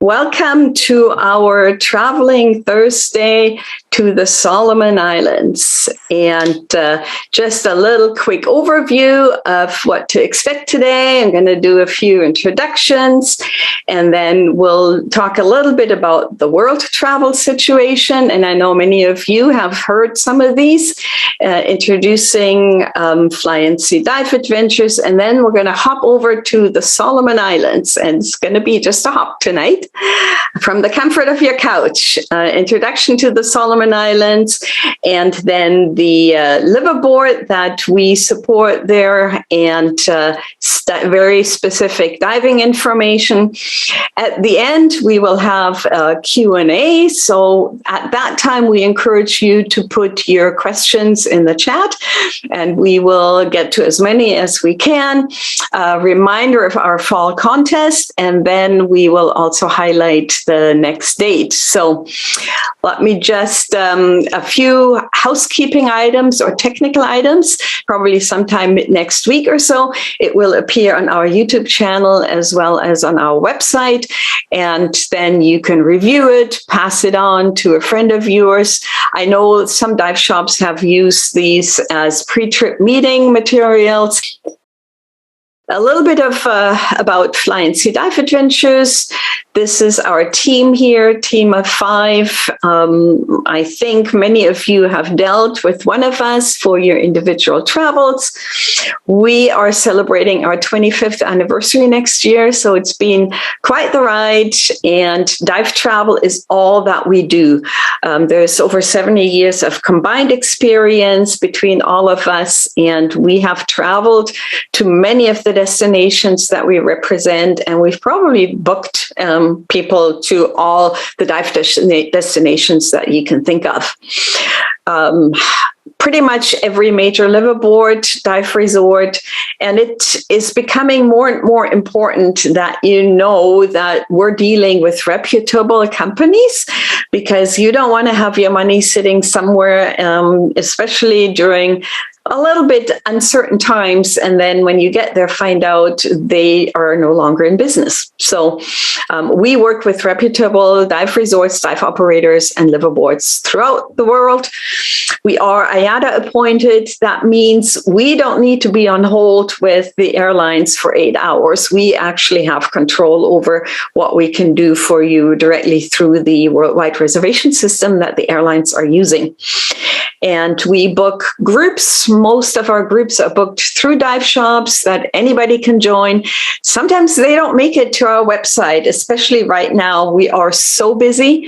Welcome to our Traveling Thursday to the Solomon Islands. And just a little quick overview of what to expect today. I'm going to do a few introductions, and then we'll talk a little bit about the world travel situation. And I know many of you have heard some of these, introducing fly and sea dive adventures. And then we're going to hop over to the Solomon Islands, and it's going to be just a hop tonight from the comfort of your couch. Introduction to the Solomon Islands, and then the liveaboard that we support there, and very specific diving information. At the end, we will have a Q&A. So at that time, we encourage you to put your questions in the chat, and we will get to as many as we can. A reminder of our fall contest, and then we will also highlight the next date. So let me just, a few housekeeping items or technical items, probably sometime next week or so. It will appear on our YouTube channel as well as on our website. And then you can review it, pass it on to a friend of yours. I know some dive shops have used these as pre-trip meeting materials. A little bit of about Fly and Sea Dive Adventures. This is our team here, team of 5. I think many of you have dealt with one of us for your individual travels. We are celebrating our 25th anniversary next year, so it's been quite the ride, and dive travel is all that we do. There's over 70 years of combined experience between all of us, and we have traveled to many of the destinations that we represent, and we've probably booked people to all the dive destinations that you can think of. Pretty much every major liveaboard, dive resort, and it is becoming more and more important that you know that we're dealing with reputable companies, because you don't want to have your money sitting somewhere, especially during a little bit uncertain times, and then when you get there, find out they are no longer in business. So we work with reputable dive resorts, dive operators, and liveaboards throughout the world. We are IATA appointed. That means we don't need to be on hold with the airlines for 8 hours. We actually have control over what we can do for you directly through the worldwide reservation system that the airlines are using. And we book groups. Most of our groups are booked through dive shops that anybody can join. Sometimes they don't make it to our website, especially right now. We are so busy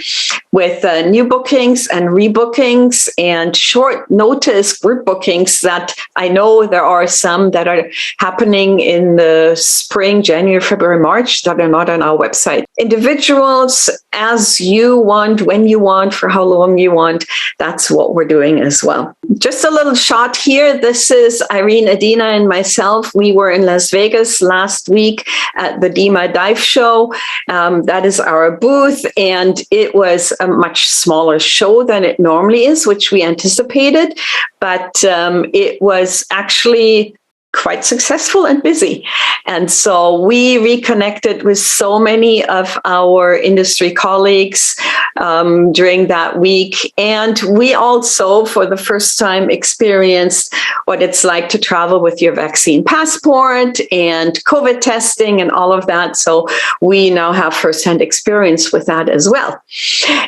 with new bookings and rebookings and short notice group bookings that I know there are some that are happening in the spring, January, February, March, that are not on our website. Individuals, as you want, when you want, for how long you want, that's what we're doing as well. Just a little shot here. This is Irene, Adina, and myself. We were in Las Vegas last week at the DEMA Dive Show. That is our booth, and it was a much smaller show than it normally is, which we anticipated, but it was actually quite successful and busy. And so we reconnected with so many of our industry colleagues during that week. And we also, for the first time, experienced what it's like to travel with your vaccine passport and COVID testing and all of that. So we now have firsthand experience with that as well.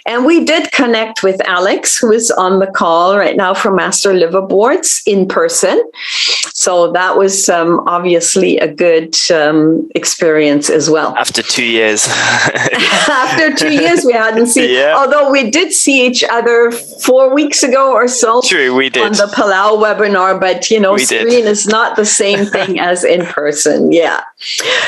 And we did connect with Alex, who is on the call right now from Master Liveaboards in person. So that was obviously a good experience as well. After 2 years. After 2 years, we hadn't seen, although we did see each other 4 weeks ago or so. True, we did. On the Palau webinar, but screen is not the same thing as in person. Yeah.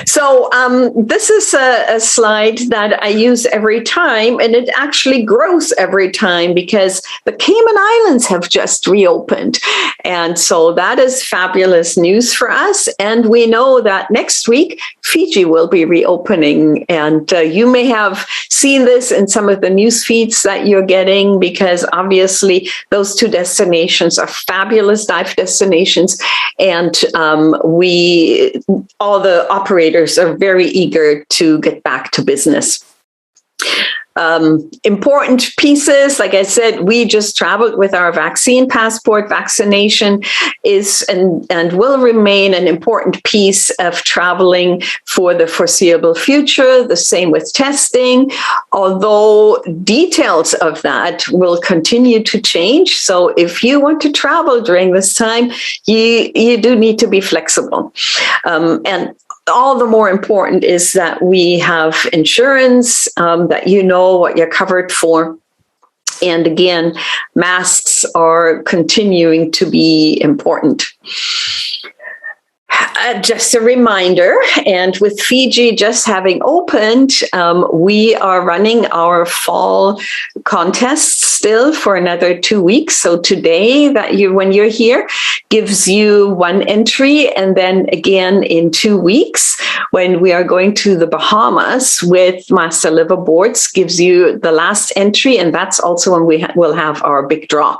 So this is a slide that I use every time, and it actually grows every time because the Cayman Islands have just reopened. And so that is fabulous news for us. And we know that next week, Fiji will be reopening. And you may have seen this in some of the news feeds that you're getting, because obviously those two destinations are fabulous dive destinations. And all the operators are very eager to get back to business. Important pieces, like I said, we just traveled with our vaccine passport. Vaccination is and will remain an important piece of traveling for the foreseeable future. The same with testing, although details of that will continue to change. So if you want to travel during this time, you do need to be flexible. And all the more important is that we have insurance, that you know what you're covered for. And again, masks are continuing to be important. Just a reminder, and with Fiji just having opened, we are running our fall contests still for another 2 weeks. So today, when you're here, gives you one entry, and then again in 2 weeks, when we are going to the Bahamas with Master Liveaboards, gives you the last entry, and that's also when we will have our big draw.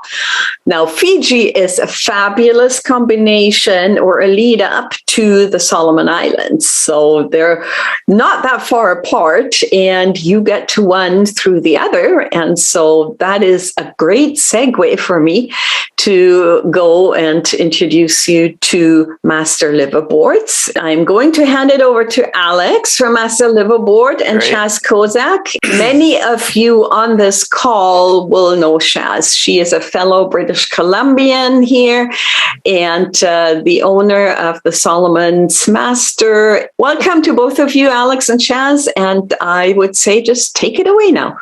Now, Fiji is a fabulous combination or a lead up to the Solomon Islands. So they're not that far apart, and you get to one through the other. And so that is a great segue for me to go and introduce you to Master Liveaboards. I'm going to hand it over to Alex from Master Liveaboard and Great. Shaz Kozak. Many of you on this call will know Shaz. She is a fellow British Columbian here and the owner of the Solomon's Master. Welcome to both of you, Alex and Shaz, and I would say just take it away now.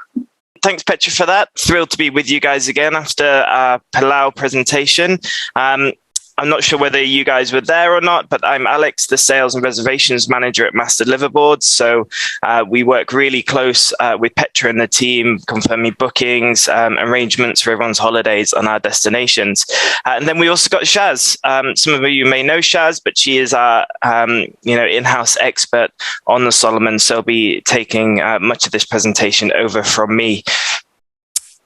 Thanks, Petra, for that. Thrilled to be with you guys again after our Palau presentation. I'm not sure whether you guys were there or not, but I'm Alex, the Sales and Reservations Manager at Master Liveaboards. So we work really close with Petra and the team, confirming bookings, arrangements for everyone's holidays on our destinations. And then we also got Shaz. Some of you may know Shaz, but she is our in-house expert on the Solomon. So will be taking much of this presentation over from me.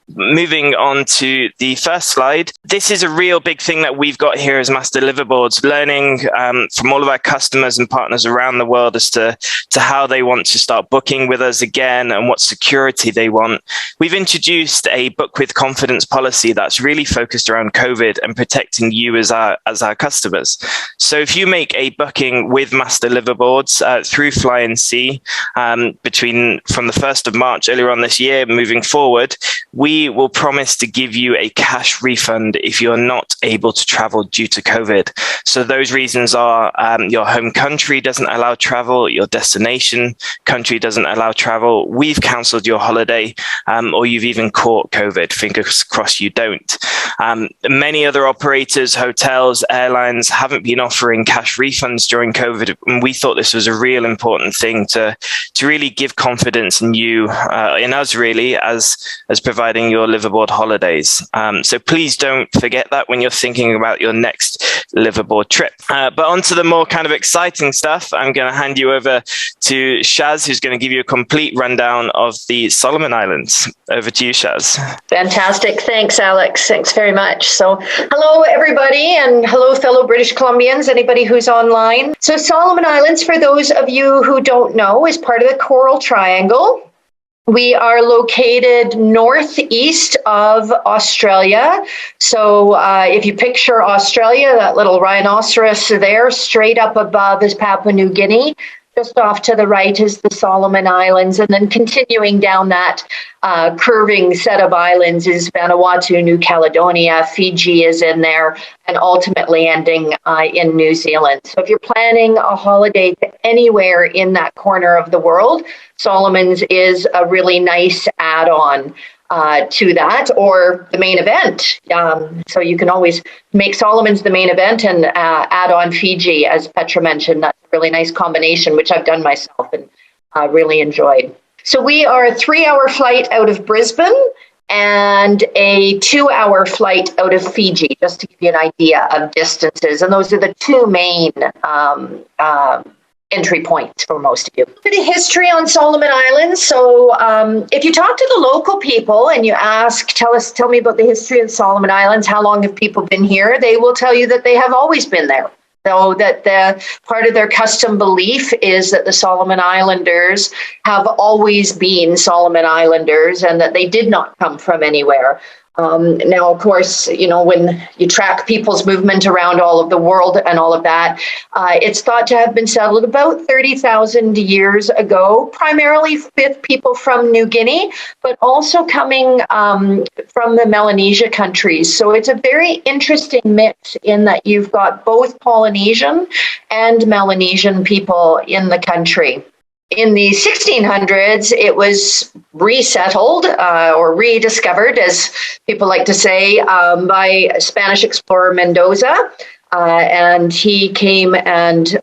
Moving on to the first slide, this is a real big thing that we've got here as Master Liveaboards, learning from all of our customers and partners around the world as to how they want to start booking with us again and what security they want. We've introduced a book with confidence policy that's really focused around COVID and protecting you as our customers. So if you make a booking with Master Liveaboards through Fly and Sea from the 1st of March earlier on this year, moving forward, we will promise to give you a cash refund if you're not able to travel due to COVID. So those reasons are your home country doesn't allow travel, your destination country doesn't allow travel, we've cancelled your holiday, or you've even caught COVID. Fingers crossed you don't. Many other operators, hotels, airlines haven't been offering cash refunds during COVID, and we thought this was a real important thing to really give confidence in you, in us really, as providing your liveaboard holidays. So please don't forget that when you're thinking about your next liveaboard trip. But on to the more kind of exciting stuff, I'm going to hand you over to Shaz, who's going to give you a complete rundown of the Solomon Islands. Over to you, Shaz. Fantastic. Thanks, Alex. Thanks very much. So hello, everybody, and hello, fellow British Columbians, anybody who's online. So Solomon Islands, for those of you who don't know, is part of the Coral Triangle. We are located northeast of Australia. So if you picture Australia, that little rhinoceros there, straight up above is Papua New Guinea. Just off to the right is the Solomon Islands. And then continuing down that curving set of islands is Vanuatu, New Caledonia, Fiji is in there, and ultimately ending in New Zealand. So if you're planning a holiday to anywhere in that corner of the world, Solomon's is a really nice add-on to that, or the main event. So you can always make Solomon's the main event and add on Fiji, as Petra mentioned. That's a really nice combination, which I've done myself and really enjoyed. So we are a 3-hour flight out of Brisbane and a 2-hour flight out of Fiji, just to give you an idea of distances. And those are the two main entry points for most of you. A bit of history on Solomon Islands. So if you talk to the local people and you ask, tell me about the history of Solomon Islands, how long have people been here? They will tell you that they have always been there. though, that the part of their custom belief is that the Solomon Islanders have always been Solomon Islanders and that they did not come from anywhere. Now, of course, when you track people's movement around all of the world and all of that, it's thought to have been settled about 30,000 years ago, primarily with people from New Guinea, but also coming from the Melanesia countries. So it's a very interesting mix in that you've got both Polynesian and Melanesian people in the country. In the 1600s, it was resettled or rediscovered, as people like to say, by Spanish explorer Mendoza. And he came and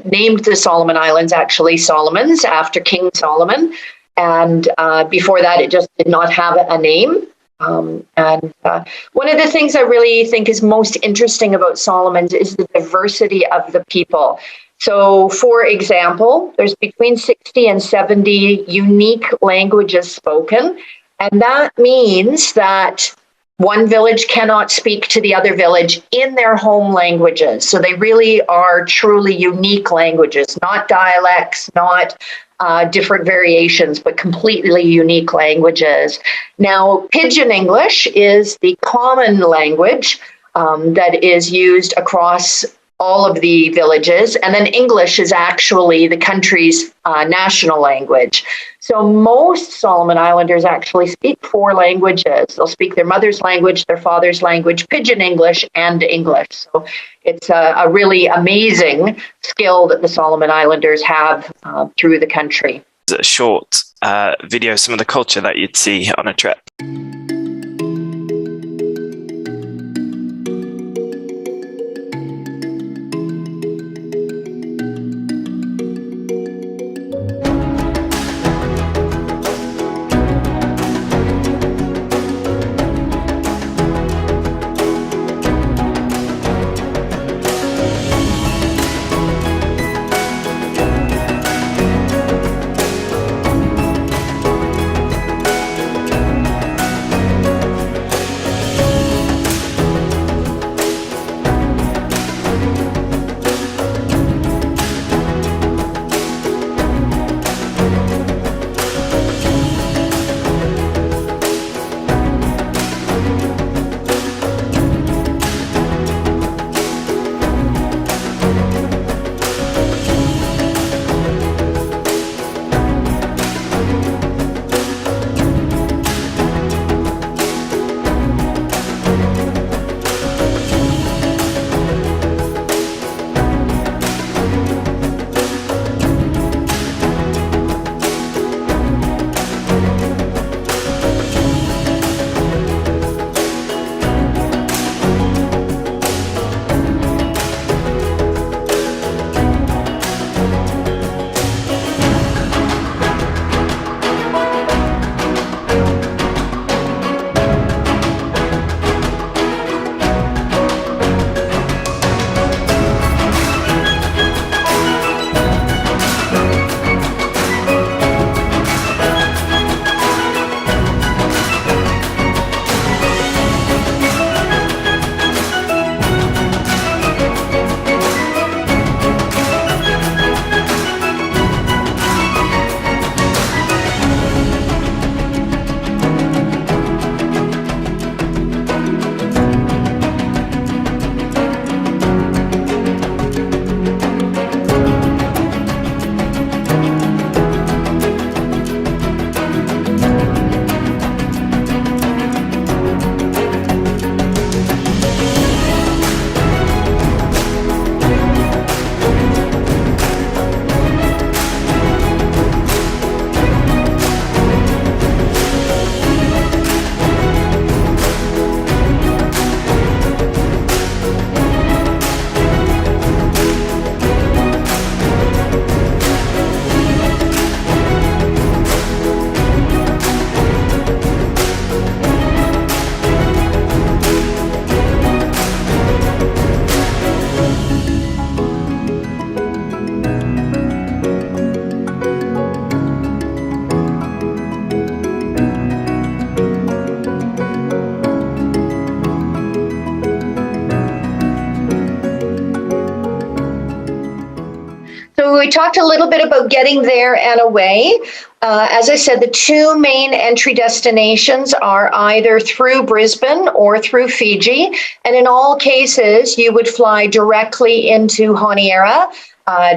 named the Solomon Islands, actually Solomons, after King Solomon. And before that, it just did not have a name. One of the things I really think is most interesting about Solomons is the diversity of the people. So, for example, there's between 60 and 70 unique languages spoken, and that means that one village cannot speak to the other village in their home languages. So they really are truly unique languages, not dialects, not different variations, but completely unique languages. Now, Pidgin English is the common language that is used across all of the villages, and then English is actually the country's national language. So most Solomon Islanders actually speak 4 languages. They'll speak their mother's language, their father's language, Pidgin English, and English. So it's a really amazing skill that the Solomon Islanders have through the country. A short video, some of the culture that you'd see on a trip. talked a little bit about getting there and away. As I said, the two main entry destinations are either through Brisbane or through Fiji. And in all cases, you would fly directly into Honiara.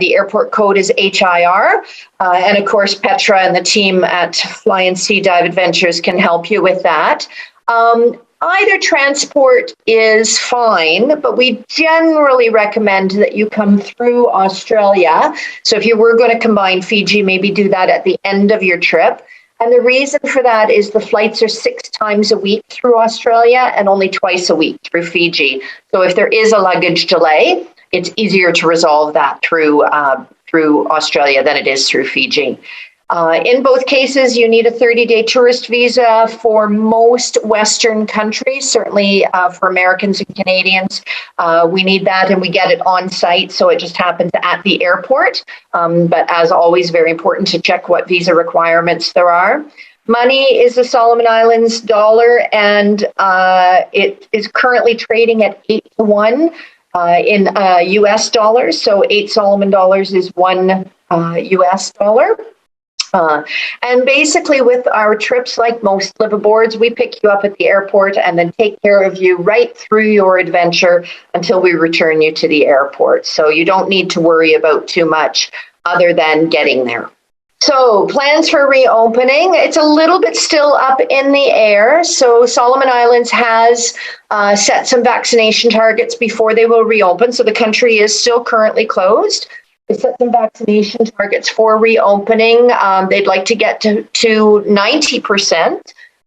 The airport code is HIR. And of course, Petra and the team at Fly and Sea Dive Adventures can help you with that. Either transport is fine, but we generally recommend that you come through Australia. So if you were going to combine Fiji, maybe do that at the end of your trip. And the reason for that is the flights are 6 times a week through Australia and only twice a week through Fiji. So if there is a luggage delay, it's easier to resolve that through Australia than it is through Fiji. In both cases, you need a 30-day tourist visa for most Western countries, certainly for Americans and Canadians. We need that and we get it on site, so it just happens at the airport. But as always, very important to check what visa requirements there are. Money is the Solomon Islands dollar, and it is currently trading at 8 to 1 in US dollars. So 8 Solomon dollars is 1 US dollar. And basically with our trips, like most liveaboards, we pick you up at the airport and then take care of you right through your adventure until we return you to the airport. So you don't need to worry about too much other than getting there. So plans for reopening, it's a little bit still up in the air. So Solomon Islands has set some vaccination targets before they will reopen. So the country is still currently closed. They set some vaccination targets for reopening. They'd like to get to 90%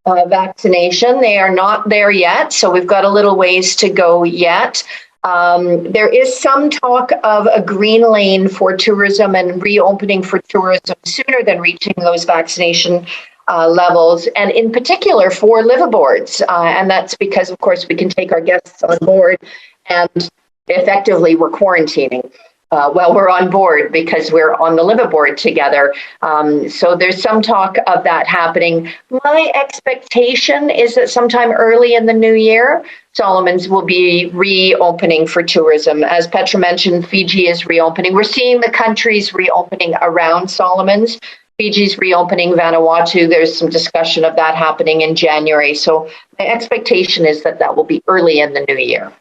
vaccination. They are not there yet, so we've got a little ways to go yet. There is some talk of a green lane for tourism and reopening for tourism sooner than reaching those vaccination levels, and in particular for liveaboards. And that's because, of course, we can take our guests on board and effectively we're quarantining while we're on board because we're on the liveaboard together. So there's some talk of that happening. My expectation is that sometime early in the new year, Solomon's will be reopening for tourism. As Petra mentioned, Fiji is reopening. We're seeing the countries reopening around Solomon's. Fiji's reopening, Vanuatu, there's some discussion of that happening in January. So my expectation is that that will be early in the new year.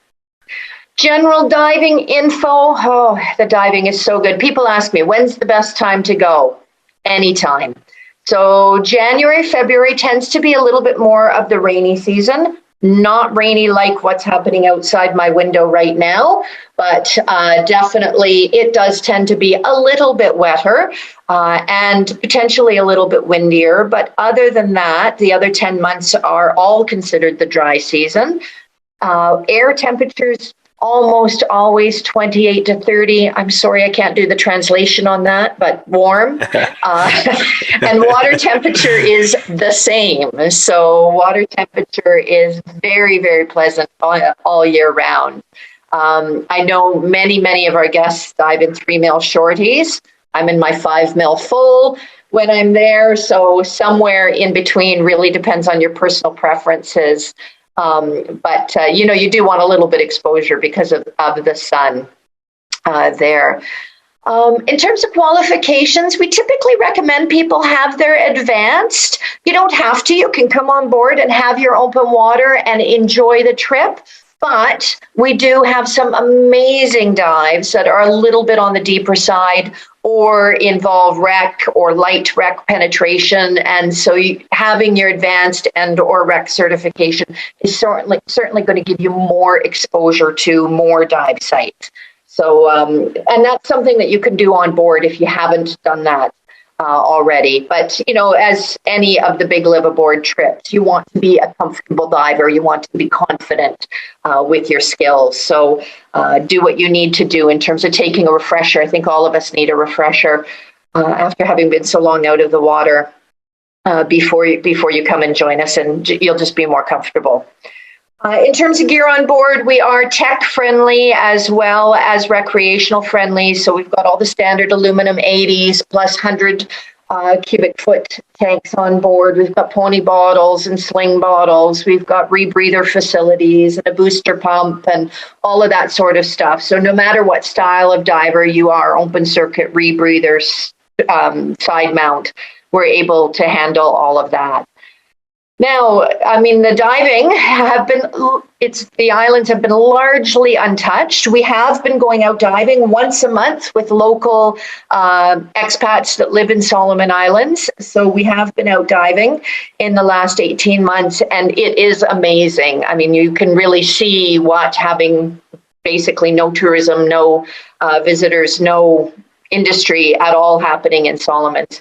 General diving info. Oh, the diving is so good. People ask me, when's the best time to go? Anytime. So January, February tends to be a little bit more of the rainy season. Not rainy like what's happening outside my window right now, but definitely it does tend to be a little bit wetter and potentially a little bit windier. But other than that, the other 10 months are all considered the dry season. Air temperatures almost always 28 to 30. I'm sorry, I can't do the translation on that, but warm. And water temperature is the same. So water temperature is very, very pleasant all year round. I know many of our guests dive in 3 mil shorties. I'm in my 5 mil full when I'm there. So somewhere in between really depends on your personal preferences. But you do want a little bit exposure because of the sun there. In terms of qualifications, we typically recommend people have their advanced. You don't have to. You can come on board and have your open water and enjoy the trip. But we do have some amazing dives that are a little bit on the deeper side or involve wreck or light wreck penetration. And so having your advanced and or wreck certification is certainly going to give you more exposure to more dive sites. So, and that's something that you can do on board if you haven't done that already. But, as any of the big liveaboard trips, you want to be a comfortable diver. You want to be confident with your skills. So do what you need to do in terms of taking a refresher. I think all of us need a refresher after having been so long out of the water before you come and join us, and you'll just be more comfortable. In terms of gear on board, we are tech friendly as well as recreational friendly. So we've got all the standard aluminum 80s plus 100 cubic foot tanks on board. We've got pony bottles and sling bottles. We've got rebreather facilities and a booster pump and all of that sort of stuff. So no matter what style of diver you are, open circuit, rebreathers, side mount, we're able to handle all of that. Now, I mean, the diving the islands have been largely untouched. We have been going out diving once a month with local expats that live in Solomon Islands. So we have been out diving in the last 18 months, and it is amazing. I mean, you can really see what having basically no tourism, no visitors, no industry at all happening in Solomon's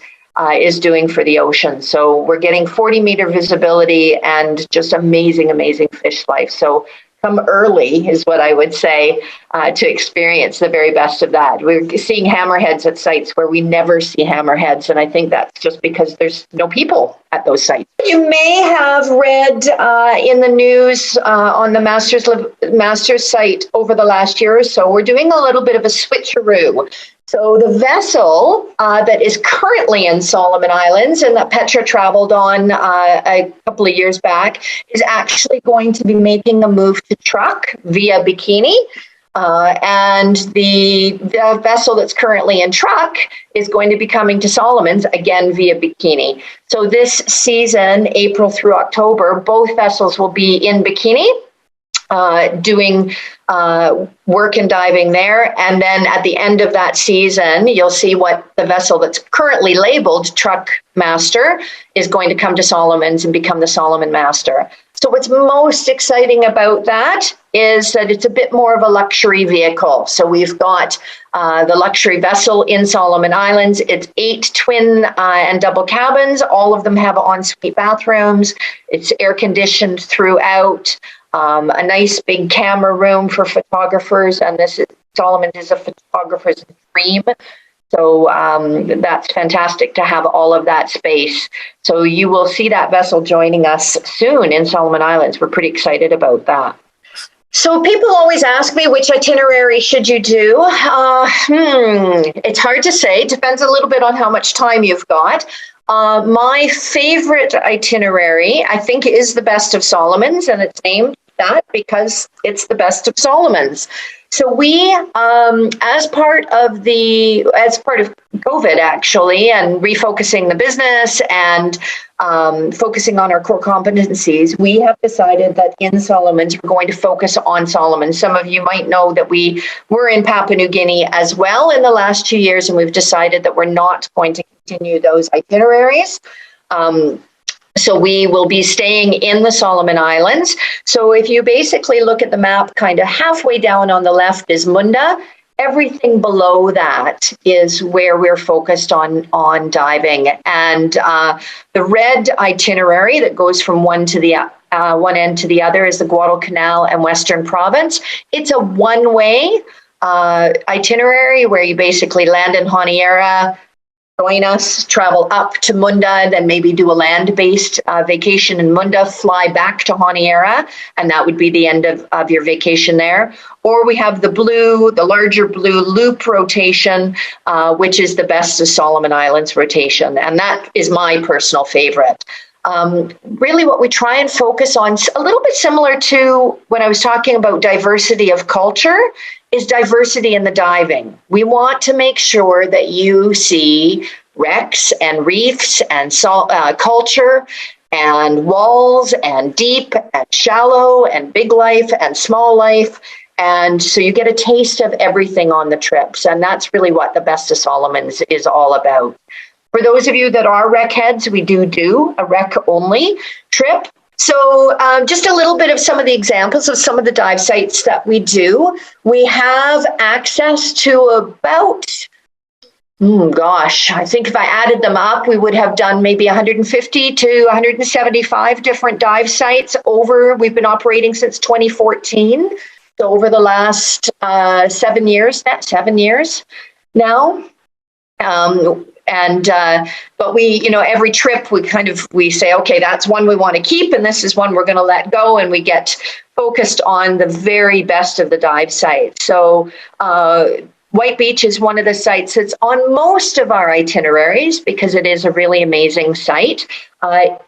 is doing for the ocean. So we're getting 40-meter visibility and just amazing, amazing fish life. So come early is what I would say to experience the very best of that. We're seeing hammerheads at sites where we never see hammerheads, and I think that's just because there's no people at those sites. You may have read in the news on the Masters site over the last year or so, we're doing a little bit of a switcheroo. So the vessel that is currently in Solomon Islands and that Petra traveled on a couple of years back is actually going to be making a move to truck via Bikini. And the vessel that's currently in truck is going to be coming to Solomon's again via Bikini. So this season, April through October, both vessels will be in Bikini doing work and diving there. And then at the end of that season, you'll see what the vessel that's currently labeled Truck Master is going to come to Solomon's and become the Solomon Master. So what's most exciting about that is that it's a bit more of a luxury vehicle. So we've got the luxury vessel in Solomon Islands. It's 8 twin and double cabins. All of them have ensuite bathrooms. It's air conditioned throughout. A nice big camera room for photographers, and Solomon is a photographer's dream. So that's fantastic to have all of that space. So you will see that vessel joining us soon in Solomon Islands. We're pretty excited about that. So people always ask me, which itinerary should you do? It's hard to say. It depends a little bit on how much time you've got. My favorite itinerary, I think, is the Best of Solomon's, and it's named that because it's the Best of Solomon's. So we, as part of COVID actually, and refocusing the business and focusing on our core competencies, we have decided that in Solomon's, we're going to focus on Solomon. Some of you might know that we were in Papua New Guinea as well in the last 2 years, and we've decided that we're not going to continue those itineraries. So we will be staying in the Solomon Islands. So if you basically look at the map, kind of halfway down on the left is Munda. Everything below that is where we're focused on diving. And the red itinerary that goes from one end to the other is the Guadalcanal and Western Province. It's a one-way itinerary where you basically land in Honiara, join us, travel up to Munda, then maybe do a land-based vacation in Munda, fly back to Honiara, and that would be the end of your vacation there. Or we have the larger blue loop rotation, which is the Best of Solomon Islands rotation, and that is my personal favorite. Really what we try and focus on, a little bit similar to when I was talking about diversity of culture, is diversity in the diving. We want to make sure that you see wrecks and reefs and culture and walls and deep and shallow and big life and small life. And so you get a taste of everything on the trips. And that's really what the Best of Solomon's is all about. For those of you that are wreck heads, we do a wreck only trip. So just a little bit of some of the examples of some of the dive sites that we do. We have access to about, I think if I added them up, we would have done maybe 150 to 175 different dive sites we've been operating since 2014. So over the last 7 years now. But we, every trip we say, okay, that's one we want to keep, and this is one we're going to let go, and we get focused on the very best of the dive site. So White Beach is one of the sites that's on most of our itineraries because it is a really amazing site.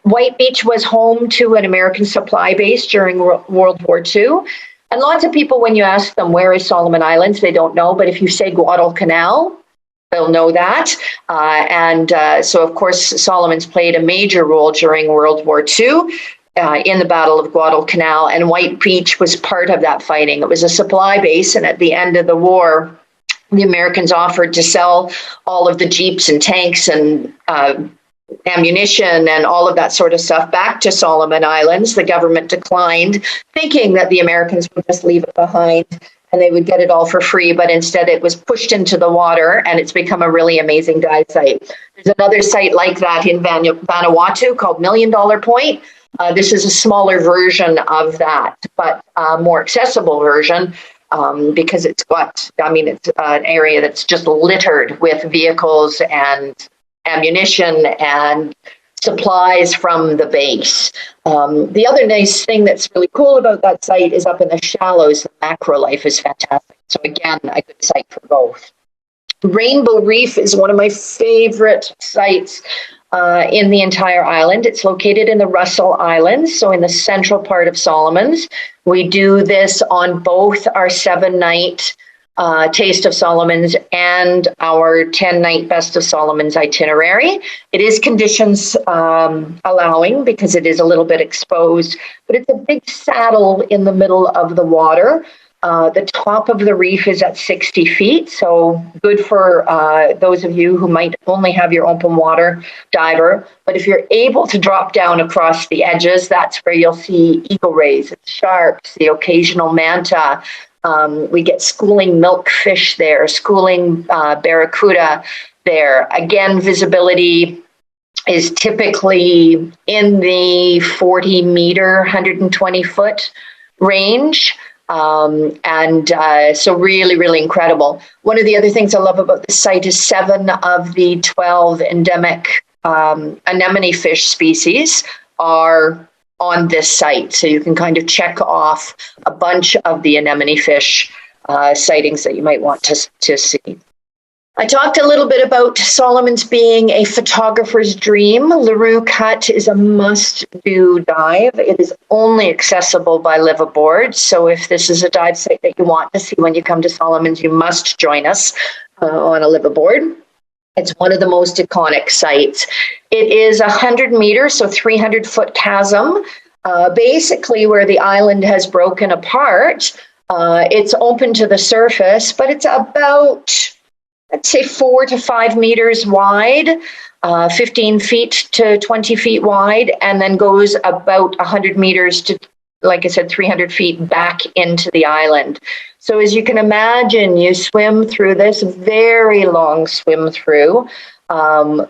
White Beach was home to an American supply base during World War II. And lots of people, when you ask them, where is Solomon Islands, they don't know. But if you say Guadalcanal, they'll know that. So, of course, Solomon's played a major role during World War II in the Battle of Guadalcanal. And White Beach was part of that fighting. It was a supply base. And at the end of the war, the Americans offered to sell all of the jeeps and tanks and ammunition and all of that sort of stuff back to Solomon Islands. The government declined, thinking that the Americans would just leave it behind and they would get it all for free. But instead, it was pushed into the water, and it's become a really amazing dive site. There's another site like that in Vanuatu called Million Dollar Point. This is a smaller version of that, but a more accessible version. Because it's an area that's just littered with vehicles and ammunition and supplies from the base. The other nice thing that's really cool about that site is up in the shallows, the macro life is fantastic. So again, a good site for both. Rainbow Reef is one of my favorite sites in the entire island. It's located in the Russell Islands, so in the central part of Solomon's. We do this on both our 7-night Taste of Solomon's and our 10-night Best of Solomon's itinerary. It is conditions allowing because it is a little bit exposed, but it's a big saddle in the middle of the water. The top of the reef is at 60 feet, so good for those of you who might only have your open water diver. But if you're able to drop down across the edges, that's where you'll see eagle rays, sharks, the occasional manta. We get schooling milkfish there, schooling barracuda there. Again, visibility is typically in the 40-meter, 120-foot range. So really, really incredible. One of the other things I love about this site is 7 of the 12 endemic anemone fish species are on this site. So you can kind of check off a bunch of the anemone fish sightings that you might want to see. I talked a little bit about Solomon's being a photographer's dream. LaRue Cut is a must-do dive. It is only accessible by Liveaboards. So if this is a dive site that you want to see when you come to Solomon's, you must join us on a Liveaboard. It's one of the most iconic sites. It is 100 meters, so 300-foot chasm, basically where the island has broken apart. It's open to the surface, but it's about, let's say, 4 to 5 meters wide, 15 feet to 20 feet wide, and then goes about 100 meters to, like I said, 300 feet back into the island. So as you can imagine, you swim through this very long swim through,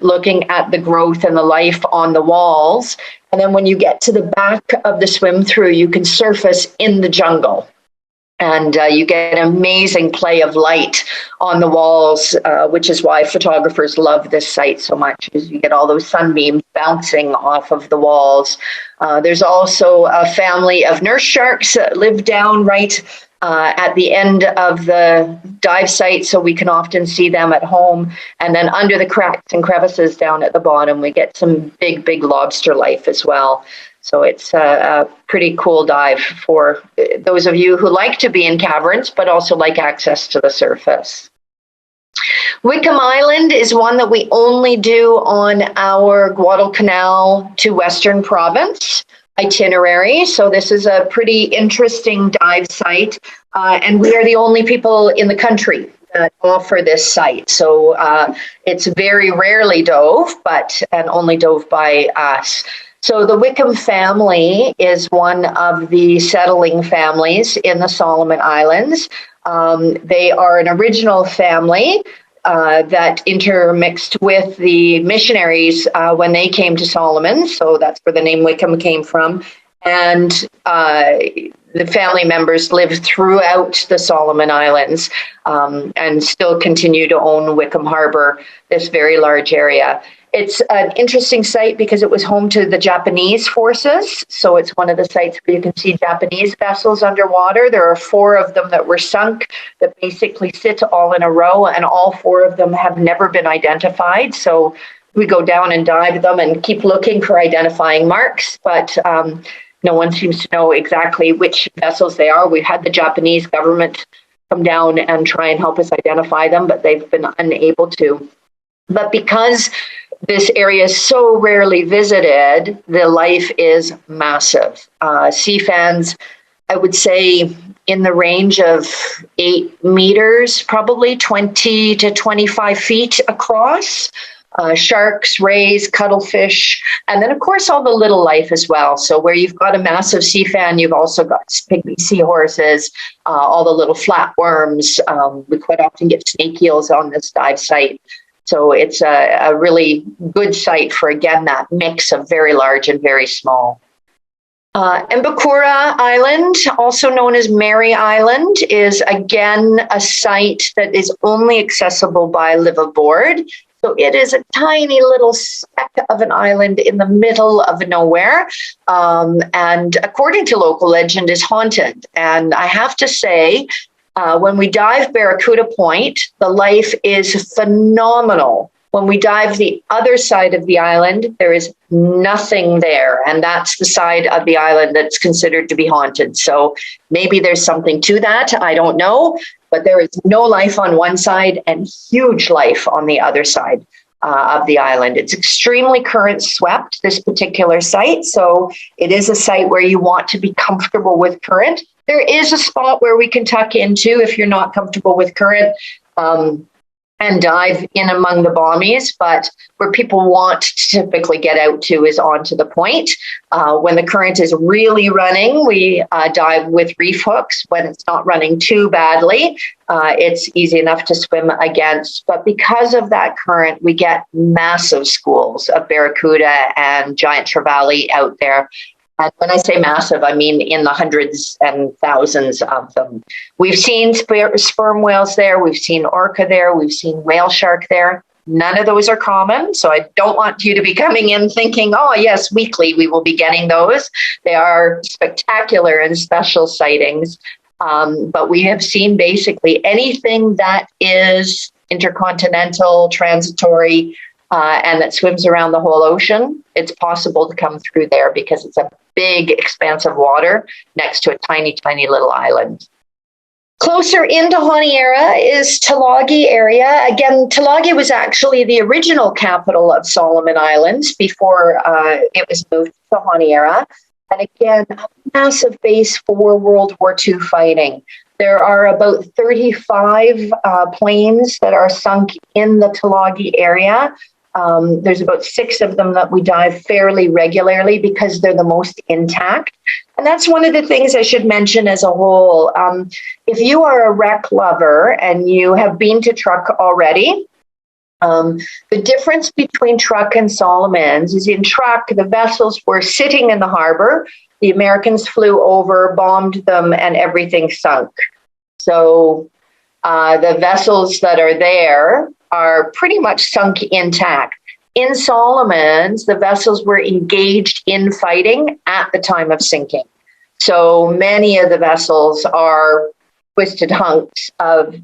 looking at the growth and the life on the walls. And then when you get to the back of the swim through, you can surface in the jungle. And you get an amazing play of light on the walls, which is why photographers love this site so much, is you get all those sunbeams bouncing off of the walls. There's also a family of nurse sharks that live down right at the end of the dive site, so we can often see them at home. And then under the cracks and crevices down at the bottom, we get some big, big lobster life as well. So it's a pretty cool dive for those of you who like to be in caverns, but also like access to the surface. Wickham Island is one that we only do on our Guadalcanal to Western Province itinerary. So this is a pretty interesting dive site, and we are the only people in the country that offer this site. So it's very rarely dove, and only dove by us. So the Wickham family is one of the settling families in the Solomon Islands. They are an original family that intermixed with the missionaries when they came to Solomon. So that's where the name Wickham came from. And the family members live throughout the Solomon Islands and still continue to own Wickham Harbor, this very large area. It's an interesting site because it was home to the Japanese forces. So it's one of the sites where you can see Japanese vessels underwater. There are 4 of them that were sunk that basically sit all in a row, and all 4 of them have never been identified. So we go down and dive them and keep looking for identifying marks, but no one seems to know exactly which vessels they are. We had the Japanese government come down and try and help us identify them, but they've been unable to. But because this area is so rarely visited, the life is massive. Sea fans, I would say, in the range of 8 meters, probably 20 to 25 feet across. Sharks, rays, cuttlefish, and then, of course, all the little life as well. So where you've got a massive sea fan, you've also got pygmy seahorses, all the little flatworms. We quite often get snake eels on this dive site. So it's a really good site for, again, that mix of very large and very small. Mbakura Island, also known as Mary Island, is again a site that is only accessible by liveaboard. So it is a tiny little speck of an island in the middle of nowhere. And according to local legend, is haunted. And I have to say, when we dive Barracuda Point, the life is phenomenal. When we dive the other side of the island, there is nothing there. And that's the side of the island that's considered to be haunted. So maybe there's something to that. I don't know. But there is no life on one side and huge life on the other side of the island. It's extremely current swept, this particular site. So it is a site where you want to be comfortable with current. There is a spot where we can tuck into if you're not comfortable with current. And dive in among the bommies, but where people want to typically get out to is onto the point. When the current is really running, we dive with reef hooks. When it's not running too badly, it's easy enough to swim against. But because of that current, we get massive schools of barracuda and giant trevally out there. And when I say massive, I mean in the hundreds and thousands of them. We've seen sperm whales there. We've seen orca there. We've seen whale shark there. None of those are common. So I don't want you to be coming in thinking, oh, yes, weekly we will be getting those. They are spectacular and special sightings. But we have seen basically anything that is intercontinental, transitory, and that swims around the whole ocean. It's possible to come through there because it's a big expanse of water next to a tiny, tiny little island. Closer into Honiara is Tulagi area. Again, Tulagi was actually the original capital of Solomon Islands before it was moved to Honiara. And again, a massive base for World War II fighting. There are about 35 planes that are sunk in the Tulagi area. There's about 6 of them that we dive fairly regularly because they're the most intact. And that's one of the things I should mention as a whole. If you are a wreck lover and you have been to Truk already, the difference between Truk and Solomons is in Truk, the vessels were sitting in the harbor. The Americans flew over, bombed them, and everything sunk. So the vessels that are there are pretty much sunk intact. In Solomons, the vessels were engaged in fighting at the time of sinking. So many of the vessels are twisted hunks of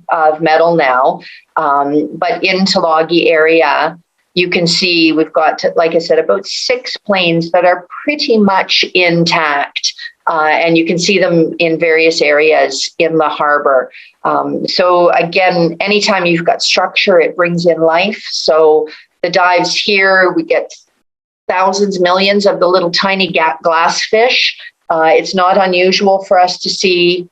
metal now. But in Tulagi area, you can see we've got, like I said, about 6 planes that are pretty much intact. And you can see them in various areas in the harbor. So again, anytime you've got structure, it brings in life. So the dives here, we get thousands, millions of the little tiny glass fish. It's not unusual for us to see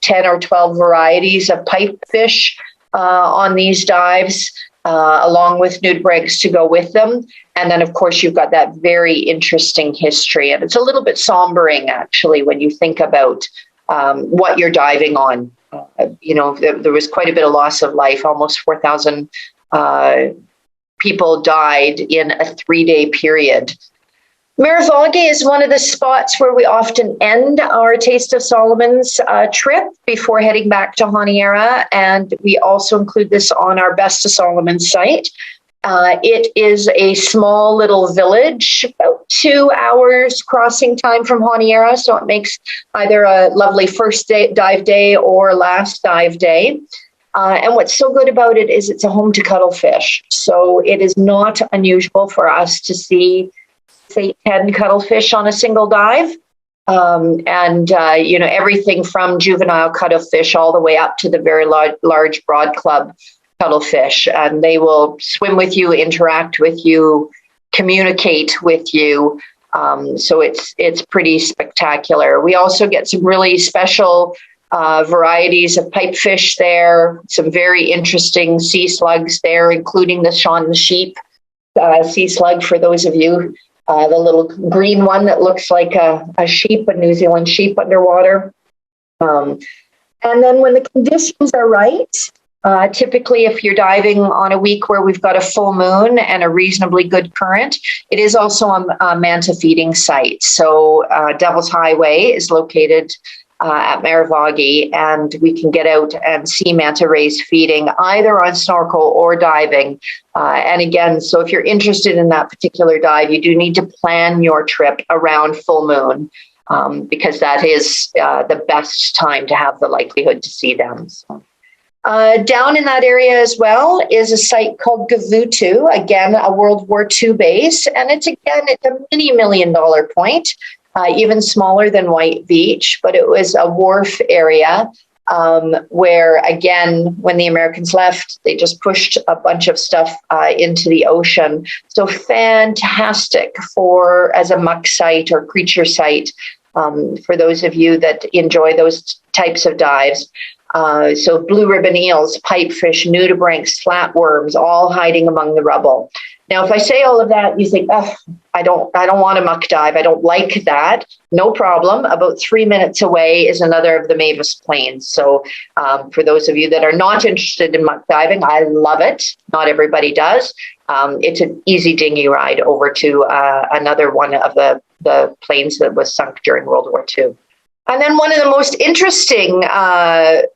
10 or 12 varieties of pipefish on these dives, along with nudibranchs to go with them. And then, of course, you've got that very interesting history. And it's a little bit sombering, actually, when you think about what you're diving on. There was quite a bit of loss of life. Almost 4,000 people died in a 3-day period. Maravagi is one of the spots where we often end our Taste of Solomon's trip before heading back to Honiara. And we also include this on our Best of Solomon site. It is a small little village, about 2 hours crossing time from Honiara, so it makes either a lovely first dive day or last dive day. And what's so good about it is it's a home to cuttlefish. So it is not unusual for us to see, say, 10 cuttlefish on a single dive. Everything from juvenile cuttlefish all the way up to the very large broad club cuttlefish. And they will swim with you, interact with you, communicate with you. So it's pretty spectacular. We also get some really special varieties of pipefish there, some very interesting sea slugs there, including the Sean the Sheep sea slug, for those of you, the little green one that looks like a sheep, a New Zealand sheep underwater. And then when the conditions are right, typically if you're diving on a week where we've got a full moon and a reasonably good current, it is also a manta feeding site. So Devil's Highway is located at Maravagi, and we can get out and see manta rays feeding either on snorkel or diving. And again, so if you're interested in that particular dive, you do need to plan your trip around full moon, because that is the best time to have the likelihood to see them. So. Down in that area as well is a site called Gavutu, again, a World War II base. And it's a mini $1 million point. Even smaller than White Beach, but it was a wharf area where, again, when the Americans left, they just pushed a bunch of stuff into the ocean. So fantastic as a muck site or creature site for those of you that enjoy those types of dives. So blue ribbon eels, pipefish, nudibranchs, flatworms, all hiding among the rubble. Now, if I say all of that, you think, oh, I don't want a muck dive. I don't like that. No problem. About 3 minutes away is another of the Mavis Plains. So for those of you that are not interested in muck diving, I love it. Not everybody does. It's an easy dinghy ride over to another one of the planes that was sunk during World War II. And then one of the most interesting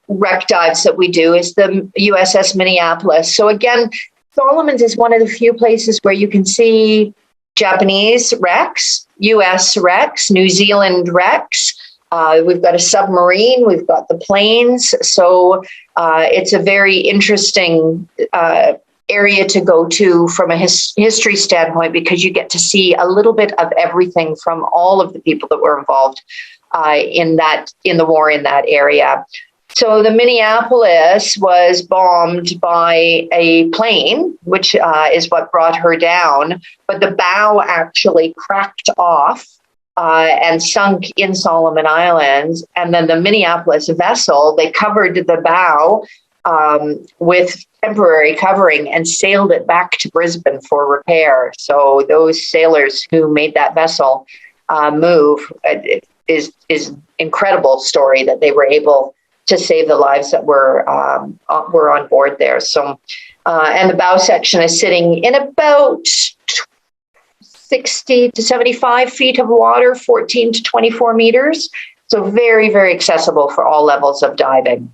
wreck dives that we do is the USS Minneapolis. So again, Solomon's is one of the few places where you can see Japanese wrecks, US wrecks, New Zealand wrecks. We've got a submarine, we've got the planes. So it's a very interesting area to go to from a history standpoint, because you get to see a little bit of everything from all of the people that were involved in the war in that area. So the Minneapolis was bombed by a plane, which is what brought her down. But the bow actually cracked off and sunk in Solomon Islands. And then the Minneapolis vessel, they covered the bow with temporary covering and sailed it back to Brisbane for repair. So those sailors who made that vessel move is incredible story that they were able to save the lives that were on board there. So, and the bow section is sitting in about 60 to 75 feet of water, 14 to 24 meters. So very, very accessible for all levels of diving.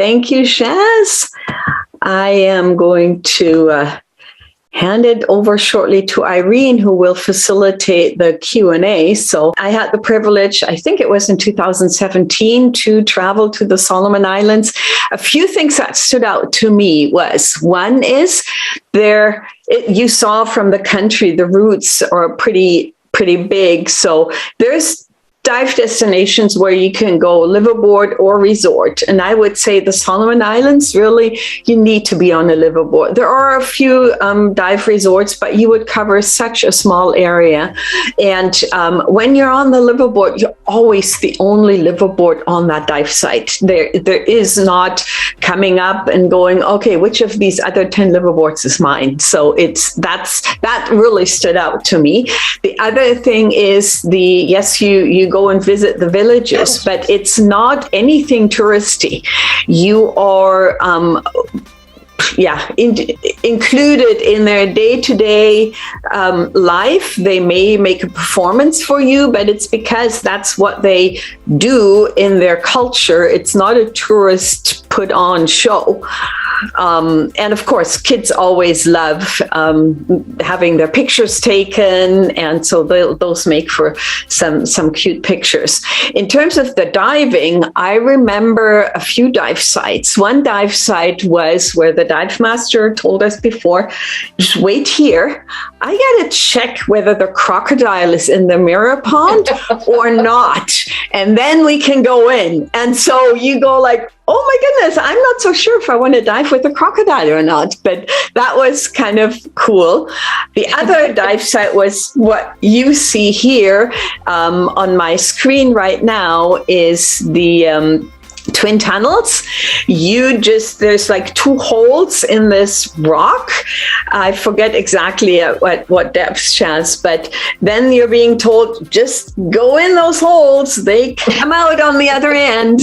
Thank you, Shaz. I am going to hand it over shortly to Irene, who will facilitate the Q&A. So I had the privilege, I think it was in 2017, to travel to the Solomon Islands. A few things that stood out to me was, one is you saw from the country, the routes are pretty big. So there's dive destinations where you can go liveaboard or resort. And I would say the Solomon Islands, really, you need to be on a liveaboard. There are a few dive resorts, but you would cover such a small area. And when you're on the liveaboard, you're always the only liveaboard on that dive site. There is not coming up and going, okay, which of these other 10 liveaboards is mine? So that really stood out to me. The other thing is yes, you go and visit the villages, but it's not anything touristy. You are included in their day-to-day life. They may make a performance for you, but it's because that's what they do in their culture. It's not a tourist put on show. And of course, kids always love having their pictures taken, and so those make for some cute pictures. In terms of the diving, I remember a few dive sites. One dive site was where the dive master told us before, just wait here. I got to check whether the crocodile is in the mirror pond or not, and then we can go in. And so you go like, oh my goodness, I'm not so sure if I want to dive with a crocodile or not, but that was kind of cool. The other dive site was what you see here on my screen right now is the twin tunnels. There's like 2 holes in this rock. I forget exactly at what depth, Shaz, but then you're being told, just go in those holes. They come out on the other end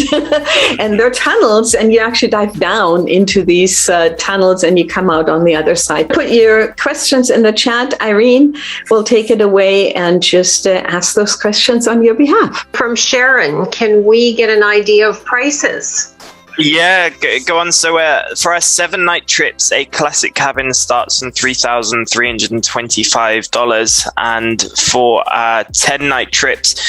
and they're tunnels, and you actually dive down into these tunnels and you come out on the other side. Put your questions in the chat. Irene will take it away and just ask those questions on your behalf. From Sharon, can we get an idea of prices? Yeah, go on. So for our 7-night trips, a classic cabin starts on $3,325, and for 10-night trips,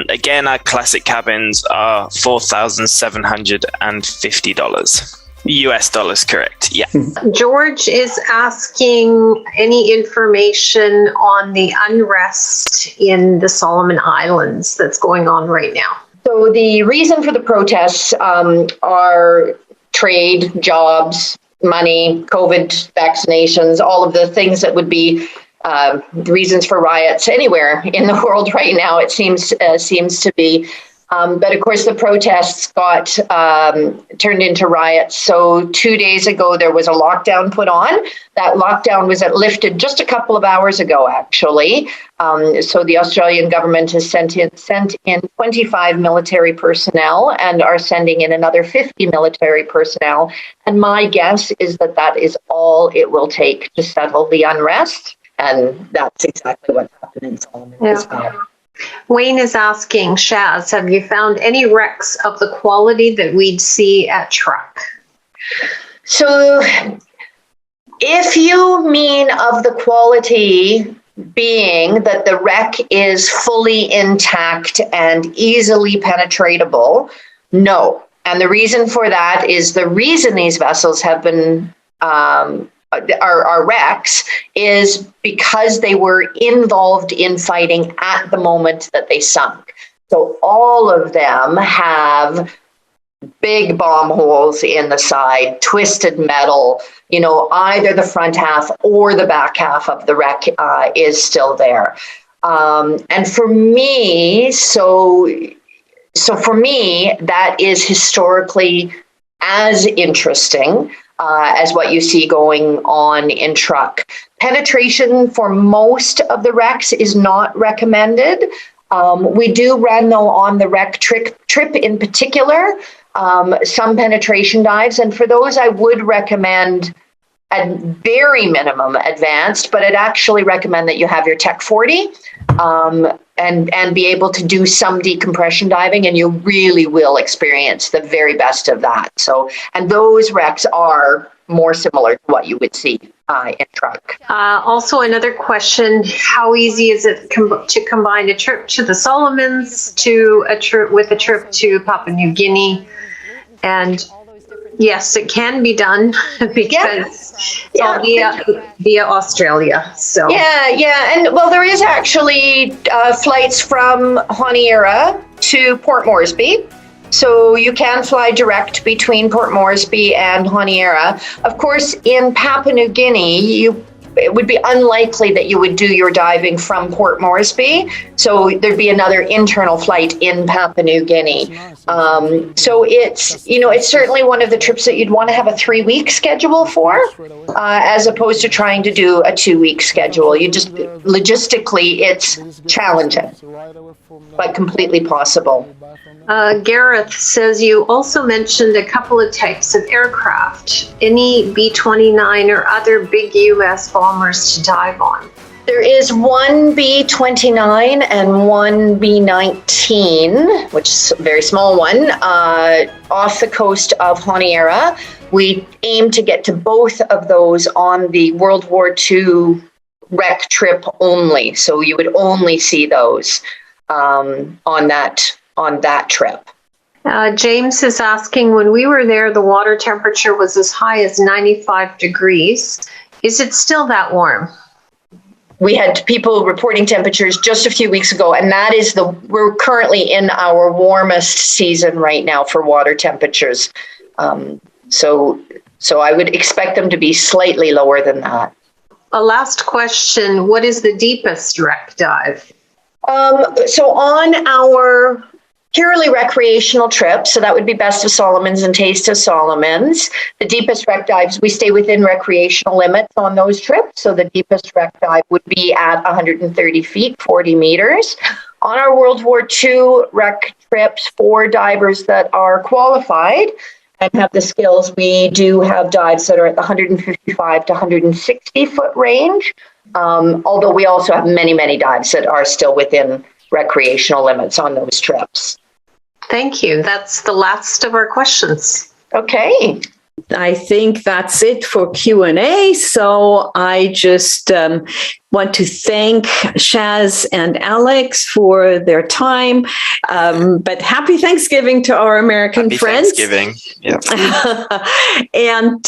again, our classic cabins are $4,750. US dollars, correct? Yeah. George is asking any information on the unrest in the Solomon Islands that's going on right now. So the reason for the protests are trade, jobs, money, COVID, vaccinations, all of the things that would be the reasons for riots anywhere in the world right now, it seems to be. But of course, the protests got turned into riots. So 2 days ago, there was a lockdown put on. That lockdown was lifted just a couple of hours ago, actually. So the Australian government has sent in 25 military personnel and are sending in another 50 military personnel. And my guess is that is all it will take to settle the unrest. And that's exactly what happened in Solomon as well. Wayne is asking, Shaz, have you found any wrecks of the quality that we'd see at Truck? So if you mean of the quality being that the wreck is fully intact and easily penetratable, no. And the reason for that is the reason these vessels have been are wrecks is because they were involved in fighting at the moment that they sunk. So all of them have big bomb holes in the side, twisted metal, either the front half or the back half of the wreck is still there. And for me, so for me, that is historically as interesting as what you see going on in Truck. Penetration for most of the wrecks is not recommended. We do run, though, on the wreck trip in particular, some penetration dives. And for those, I would recommend at very minimum advanced, but I'd actually recommend that you have your Tech 40 and be able to do some decompression diving, and you really will experience the very best of that. So, and those wrecks are more similar to what you would see in truck. Also, another question: how easy is it to combine a trip to the Solomons to a trip to Papua New Guinea? And yes, it can be done because it's all via Australia. So yeah, and well, there is actually flights from Honiara to Port Moresby. So you can fly direct between Port Moresby and Honiara. Of course, in Papua New Guinea, it would be unlikely that you would do your diving from Port Moresby. So there'd be another internal flight in Papua New Guinea. So it's certainly one of the trips that you'd want to have a 3-week schedule for, as opposed to trying to do a 2-week schedule. You just logistically, it's challenging, but completely possible. Gareth says you also mentioned a couple of types of aircraft. Any B-29 or other big U.S. bombers to dive on? There is one B-29 and one B-19, which is a very small one, off the coast of Honiara. We aim to get to both of those on the World War II wreck trip only. So you would only see those on that trip. James is asking, when we were there, the water temperature was as high as 95 degrees. Is it still that warm? We had people reporting temperatures just a few weeks ago, and that is we're currently in our warmest season right now for water temperatures. So I would expect them to be slightly lower than that. A last question, what is the deepest wreck dive? So on our purely recreational trips, so that would be Best of Solomons and Taste of Solomons, the deepest wreck dives, we stay within recreational limits on those trips. So the deepest wreck dive would be at 130 feet, 40 meters. On our World War II wreck trips for divers that are qualified and have the skills, we do have dives that are at the 155 to 160 foot range. Although we also have many, many dives that are still within recreational limits on those trips. Thank you. That's the last of our questions. Okay. I think that's it for Q&A. So I just want to thank Shaz and Alex for their time. But happy Thanksgiving to our American friends. Thanksgiving. Yeah. And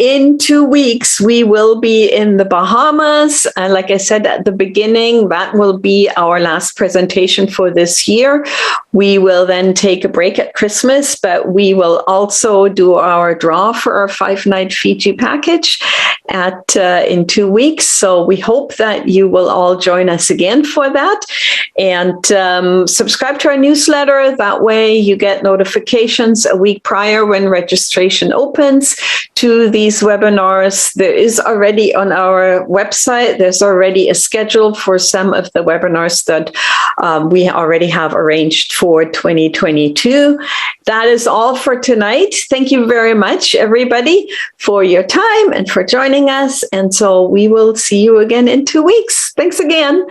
in 2 weeks, we will be in the Bahamas. And like I said at the beginning, that will be our last presentation for this year. We will then take a break at Christmas, but we will also do our draw for our 5-night Fiji package in 2 weeks. So we hope that you will all join us again for that, and subscribe to our newsletter. That way you get notifications a week prior when registration opens to these webinars. There is already on our website, there's already a schedule for some of the webinars that we already have arranged for 2022. That is all for tonight. Thank you very much, everybody, for your time and for joining us. And so we will see you again in 2 weeks. Thanks again.